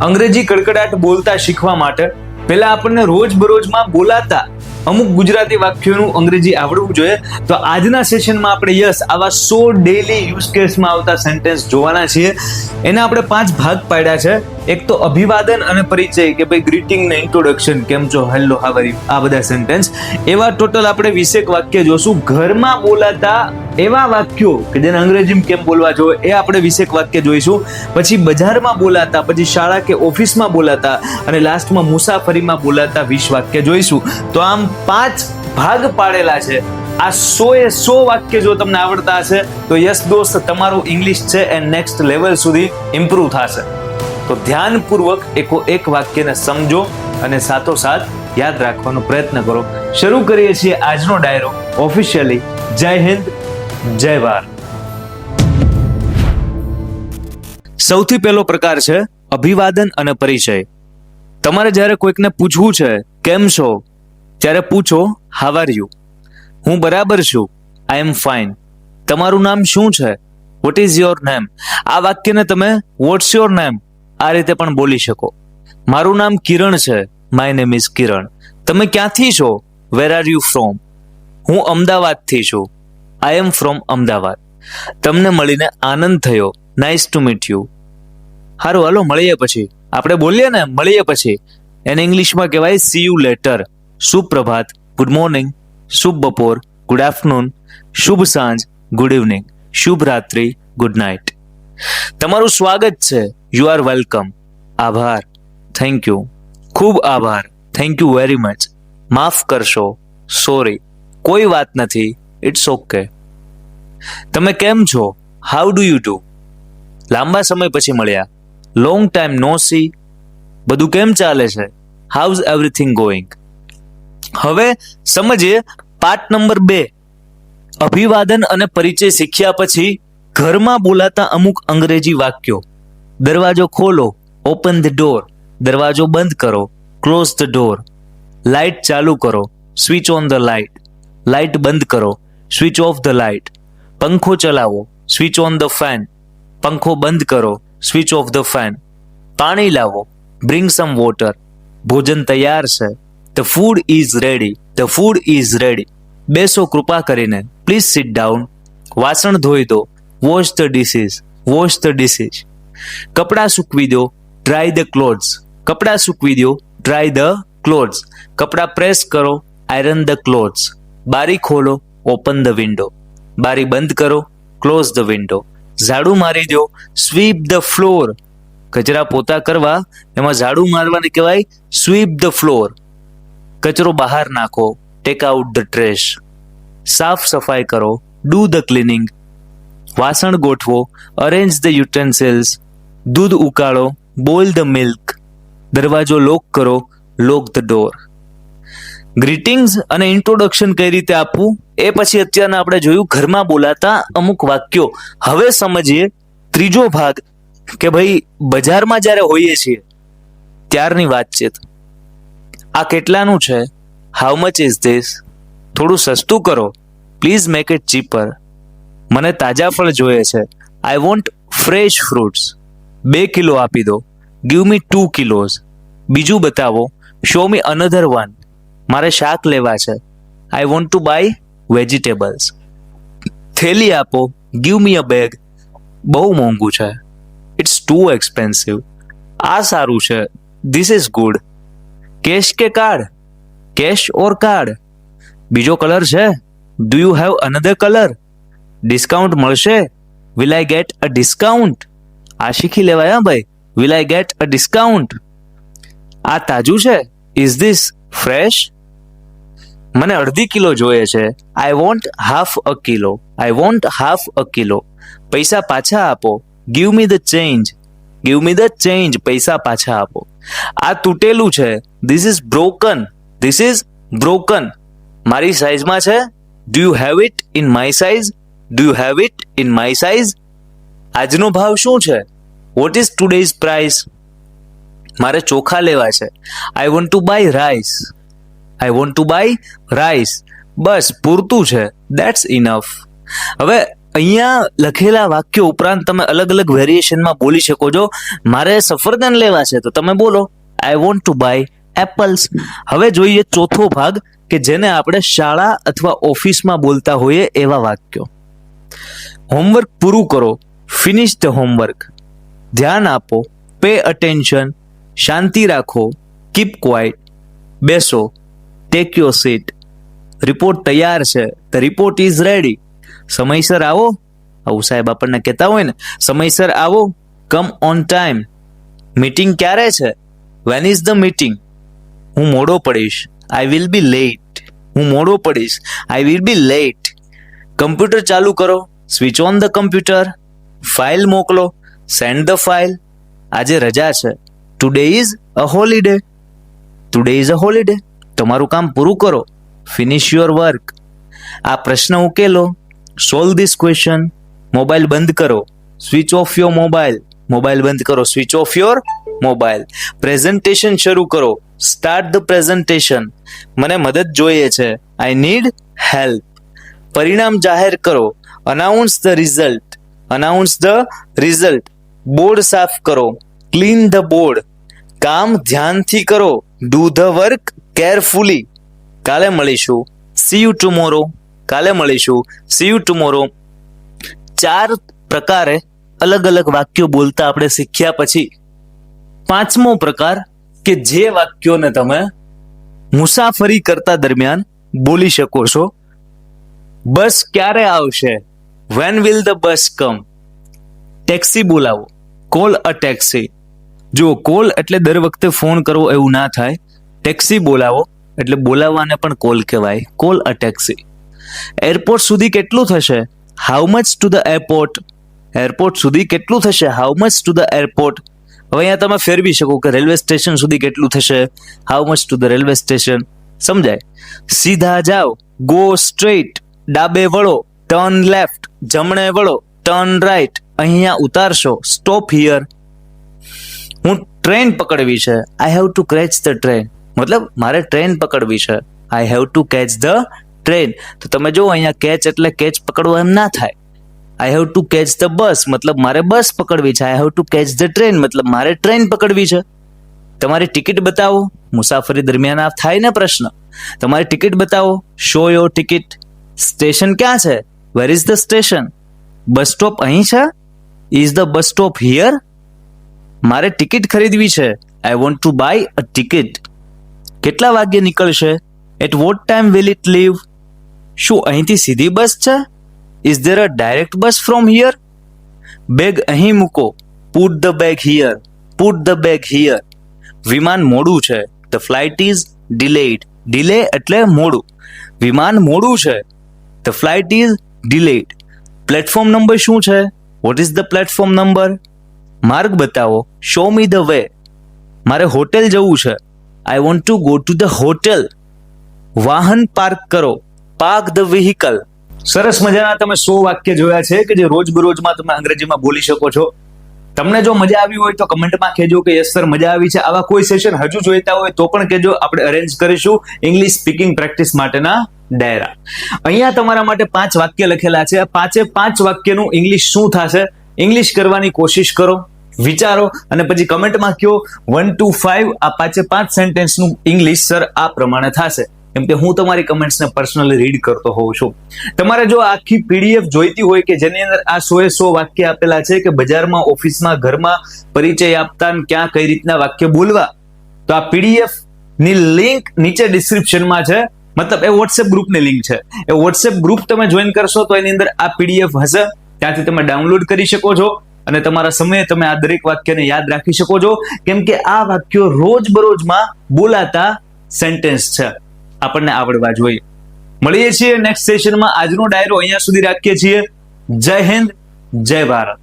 અંગ્રેજી કડકડાટ બોલતા શીખવા માટે પહેલા આપણને રોજબરોજમાં બોલાતા અમુક ગુજરાતી વાક્યોનું અંગ્રેજી આવડવું જોઈએ. તો આજના સેશનમાં આપણે આવા 100 ડેલી યુઝ કેસમાં આવતા સેન્ટેન્સ જોવાના છીએ. એના આપણે 5 ભાગ પાડ્યા છે. એક તો અભિવાદન અને પરિચય, કે ભાઈ ગ્રીટિંગ ને ઇન્ટ્રોડક્શન, કેમ છો, હેલો, હાવ આર યુ, આ બધા સેન્ટેન્સ. એવા ટોટલ આપણે 20 વાક્ય જોશું. ઘરમાં બોલાતા એવા વાક્યો કે જેને અંગ્રેજીમાં કેમ બોલવા જોઈએ એ આપણે 20 વાક્ય જોઈશું. પછી બજારમાં બોલાતા, પછી શાળા કે ઓફિસમાં બોલાતા, અને લાસ્ટમાં મુસાફરીમાં બોલાતા 20 વાક્ય જોઈશું. તો આમ 5 ભાગ પાડેલા છે. આ 100 વાક્ય જો તમને આવડતા હશે તો યસ દોસ્ત, તમારું ઇંગ્લિશ છે એ નેક્સ્ટ લેવલ સુધી ઇમ્પ્રૂવ થશે. તો ધ્યાનપૂર્વક એક વાક્યને સમજો અને સાથોસાથ યાદ રાખવાનો પ્રયત્ન કરો. શરૂ કરીએ છીએ આજનો ડાયરો ઓફિશિયલી. જય હિન્દ, જય ભારત. સૌથી પહેલો પ્રકાર છે અભિવાદન અને પરિચય. તમારે જ્યારે કોઈકને પૂછવું છે કેમ છો, ત્યારે પૂછો હાવ આર યુ. હું બરાબર છું, આઈ એમ ફાઇન. તમારું નામ શું છે, વોટ ઇઝ યોર નેમ. આ વાક્યને તમે વોટ્સ યોર નેમ આ રીતે પણ બોલી શકો. મારું નામ કિરણ છે, માય નેમ ઇઝ કિરણ. તમે ક્યાંથી છો, વેર આર યુ ફ્રોમ. હું અમદાવાદથી છું, આઈ એમ ફ્રોમ અમદાવાદ. તમને મળીને આનંદ થયો, નાઇસ ટુ મીટ યુ. હારું, હાલો મળીએ પછી. આપણે બોલીએ ને મળીએ પછી, એને ઇંગ્લિશમાં કહેવાય સી યુ લેટર. સુપ્રભાત, ગુડ મોર્નિંગ. શુભ બપોર, ગુડ આફ્ટરનૂન. શુભ સાંજ, ગુડ ઇવનિંગ. શુભ રાત્રિ, ગુડ નાઇટ. તમારું સ્વાગત છે, યુ આર વેલકમ. આભાર, થેન્ક યુ. ખૂબ આભાર, થેન્ક યુ વેરી મચ. માફ કરશો, સોરી. કોઈ વાત નથી, ઇટ્સ ઓકે. તમે કેમ છો, હાઉ ડુ યુ ડુ. લાંબા સમય પછી મળ્યા, લોંગ ટાઈમ નો સી. બધું કેમ ચાલે છે, હાઉઝ એવરીથિંગ ગોઈંગ. હવે સમજીએ પાર્ટ નંબર 2. અભિવાદન અને પરિચય શીખ્યા પછી ઘરમાં બોલાતા અમુક અંગ્રેજી વાક્યો. દરવાજો ખોલો, ઓપન ધ ડોર. દરવાજો બંધ કરો, ક્લોઝ ધ ડોર. લાઇટ ચાલુ કરો, switch on the light. Light બંધ કરો, સ્વિચ ઓફ ધ લાઇટ. પંખો ચલાવો, સ્વિચ ઓન ધ ફેન. પંખો બંધ કરો, સ્વિચ ઓફ ધ ફેન. પાણી લાવો, બ્રિંગ સમ વોટર. ભોજન તૈયાર છે, the food is ready. The food is ready. બેસો કૃપા કરીને, પ્લીઝ સિટ ડાઉન. વાસણ ધોઈ દો, wash the dishes. Wash the dishes. કપડાં સૂકવી દો, ડ્રાય ધ ક્લોથ્સ. કપડાં સૂકવી દો, ડ્રાય ધ ક્લોથ્સ. કપડાં પ્રેસ કરો, આયરન ધ ક્લોથ્સ. બારી ખોલો, ઓપન ધ વિન્ડો. બારી બંધ કરો, ક્લોઝ ધ વિન્ડો. ઝાડુ મારી દો, સ્વીપ ધ ફ્લોર. કચરા પોતા કરવા એમાં ઝાડુ મારવાને કહેવાય સ્વીપ ધ ફ્લોર. કચરો બહાર નાખો, ટેક આઉટ ધ ટ્રેશ. સાફ સફાઈ કરો, ડુ ધ ક્લિનિંગ. વાસણ ગોઠવો, અરેન્જ ધ યુટેન્સિલ્સ. દૂધ ઉકાળો, બોઇલ ધ મિલ્ક. દરવાજો લોક કરો, લોક ધ ડોર. ગ્રીટિંગ્સ અને ઇન્ટ્રોડક્શન કઈ રીતે આપવું એ પછી અત્યારના આપણે જોયું ઘરમાં બોલાતા અમુક વાક્યો. હવે સમજીએ ત્રીજો ભાગ, કે ભાઈ બજારમાં જ્યારે હોઈએ છીએ ત્યારની વાતચીત. આ કેટલાનું છે, હાઉ મચ ઇઝ ધીસ. થોડું સસ્તું કરો, પ્લીઝ મેક ઇટ ચીપર. મને તાજા ફળ જોઈએ છે, I want fresh fruits. 2 kilo આપી દો, ગીવ મી 2 કિલોઝ. બીજું બતાવો, શો મી અનધર વન. મારે શાક લેવા છે, I want to buy vegetables. થેલી આપો, ગીવ મી અ બેગ. બહુ મોંઘું છે, ઇટ્સ ટુ એક્સપેન્સિવ. આ સારું છે, ધીસ ઇઝ ગુડ. કેશ કે કાર્ડ, કેશ ઓર કાર્ડ. બીજો કલર છે, do you have another colour. Discount મળશે, will I get a discount. આ શીખી લેવાય હા ભાઈ, will I get a discount. આ તાજું છે, ઇઝ ધીસ ફ્રેશ. મને અડધી કિલો જોઈએ છે, I want half a kilo. I want half a kilo. પૈસા પાછા આપો, give me the change. Give me the change. પૈસા પાછા આપો. આ તૂટેલું છે, this is broken. This is broken. મારી સાઈઝમાં છે, do you have it in my size. Do you have it in my size. આજનો ભાવ શું છે, વોટ ઇઝ ટુડેઝ પ્રાઇસ. મારે ચોખા લેવા છે, I want to buy rice. I want to buy rice. બસ પૂરતું છે, ધેટ્સ ઇનફ. હવે અહીંયા લખેલા વાક્યો ઉપરાંત તમે અલગ અલગ વેરિએશનમાં બોલી શકો છો. મારે સફરજન લેવા છે તો તમે બોલો I want to buy apples. હવે જોઈએ ચોથો ભાગ કે જેને આપણે શાળા અથવા ઓફિસમાં બોલતા હોઈએ એવા વાક્યો. હોમવર્ક પૂરું કરો, ફિનિશ ધ હોમવર્ક. ધ્યાન આપો, પે અટેન્શન. શાંતિ રાખો, કીપ ક્વાઇટ. બેસો, ટેક યોર સીટ. રિપોર્ટ તૈયાર છે, ધ રિપોર્ટ ઇઝ રેડી. સમયસર આવો, આવું સાહેબ આપણને કહેતા હોય ને, સમયસર આવો, કમ ઓન ટાઈમ. મીટિંગ ક્યારે છે, વેન ઇઝ ધ મીટિંગ. હું મોડો પડીશ, આઈ વિલ બી લેટ. હું મોડો પડીશ, I will be late. Computer ચાલુ કરો, switch on the computer. File મોકલો, સેન્ડ ધ ફાઇલ. આજે રજા છે, today is a holiday. Today is a holiday. તમારું કામ પૂરું કરો, ફિનિશ યોર વર્ક. આ પ્રશ્ન ઉકેલો, સોલ્વ ધીસ ક્વેશ્ચન. મોબાઈલ બંધ કરો, switch off your mobile. Mobile બંધ કરો, switch off your mobile. Presentation શરૂ કરો, સ્ટાર્ટ ધ પ્રેઝન્ટેશન. મને મદદ જોઈએ છે, આઈ નીડ હેલ્પ. પરિણામ જાહેર કરો, announce the result. Announce the result. Board સાફ કરો, ક્લીન ધ બોર્ડ. કામ ધ્યાનથી કરો, ડુ ધ વર્ક કેરફુલી. કાલે મળીશું, સી યુ ટુમોરો. કાલે મળીશું, સી યુ ટુમોરો. 4 પ્રકારે અલગ અલગ વાક્યો બોલતા આપણે શીખ્યા પછી 5મો પ્રકાર કે જે વાક્યોને તમે મુસાફરી કરતા દરમિયાન બોલી શકો છો. બસ ક્યારે આવશે, when will the bus come. Taxi બોલાવો, કોલ અ ટેક્સી. જો કોલ એટલે દર વખતે ફોન કરવો એવું ના થાય. ટેક્સી બોલાવો એટલે બોલાવવાને પણ કોલ કહેવાય, કોલ અ ટેક્સી. એરપોર્ટ સુધી કેટલું થશે, how much to the airport. Airport સુધી કેટલું થશે, how much to the airport. હવે અહીંયા તમે ફેરવી શકો કે રેલવે સ્ટેશન સુધી કેટલું થશે, how much to the railway station. સમજાય? સીધા જાઓ, ગો સ્ટ્રેટ. ડાબે વળો, ટર્ન લેફ્ટ. જમણે વળો, ટર્ન રાઈટ. અહીંયા ઉતારશો, સ્ટોપ હિયર. હું ટ્રેન પકડવી છે, I have to catch the train. મતલબ મારે ટ્રેન પકડવી છે, I have to catch the train. તો તમે જો અહીંયા કેચ એટલે કેચ પકડવો એમ ના થાય. I have to catch the bus મતલબ મારે બસ પકડવી છે, I have to catch the train મતલબ મારે ટ્રેન પકડવી છે. તમારી ટિકિટ બતાવો, મુસાફરી દરમિયાન આ થાય ને પ્રશ્ન. તમારી ટિકિટ બતાવો, શો યોર ટિકિટ. સ્ટેશન ક્યાં છે, where is the station. Bus stop અહીં છે, is the bus stop here. મારે ટિકિટ ખરીદવી છે, I want to buy a ticket. કેટલા વાગ્યે નીકળશે, at what time will it leave. શું અહીંથી સીધી બસ છે, is there a direct bus from here. Bag અહીં મૂકો, put the bag here. Put the bag here. વિમાન મોડું છે, the flight is delayed. Delay એટલે મોડું. વિમાન મોડું છે, the flight is delayed. Platform number શું છે, what is the platform number. માર્ગ બતાવો, શો મી ધ વે. મારે હોટેલ જવું છે, I want to go to the hotel. વાહન પાર્ક કરો, પાર્ક ધ વ્હીકલ. સરસ મજાના તમે 100 વાક્ય જોયા છે કે જે રોજબરોજમાં તમે અંગ્રેજીમાં બોલી શકો છો. તમને જો મજા આવી હોય તો કમેન્ટમાં કહેજો કે યસ સર મજા આવી છે. આવા કોઈ સેશન હજુ જોઈતા હોય તો પણ કહેજો, આપણે અરેન્જ કરીશું ઇંગ્લિશ સ્પીકિંગ પ્રેક્ટિસ માટેના ડાયરા. અહીંયા તમારા માટે 5 વાક્ય લખેલા છે. આ 5 વાક્યનું ઇંગ્લિશ શું થશે, ઇંગ્લિશ કરવાની કોશિશ કરો, વિચારો અને પછી કમેન્ટમાં કહો 1 to 5 આ 5 સેન્ટેન્સનું ઇંગ્લિશ સર આ પ્રમાણે થશે. કેમ કે હું તમારી કમેન્ટ્સને પર્સનલી રીડ કરતો હોઉં છું. તમારે જો આખી પીડીએફ જોઈતી હોય કે જેની અંદર આ 100 વાક્ય આપેલા છે કે બજારમાં, ઓફિસમાં, ઘરમાં પરિચય આપતા ક્યાં કઈ રીતના વાક્ય બોલવા, તો આ પીડીએફ ની લિંક નીચે ડિસ્ક્રિપ્શનમાં છે. મતલબ એ વોટ્સએપ ગ્રુપની લિંક છે. એ વોટ્સએપ ગ્રુપ તમે જોઈન કરશો તો એની અંદર આ પીડીએફ હશે, ત્યાંથી તમે ડાઉનલોડ કરી શકો છો અને તમારા સમયે તમે આ દરેક વાક્યને યાદ રાખી શકો છો. કેમ કે આ વાક્યો રોજબરોજમાં બોલાતા સેન્ટેન્સ છે, આપણને આવડવા જોઈએ. મળીએ છીએ નેક્સ્ટ સેશનમાં. આજનો ડાયરો અહીંયા સુધી રાખીએ છીએ. જય હિન્દ, જય ભારત.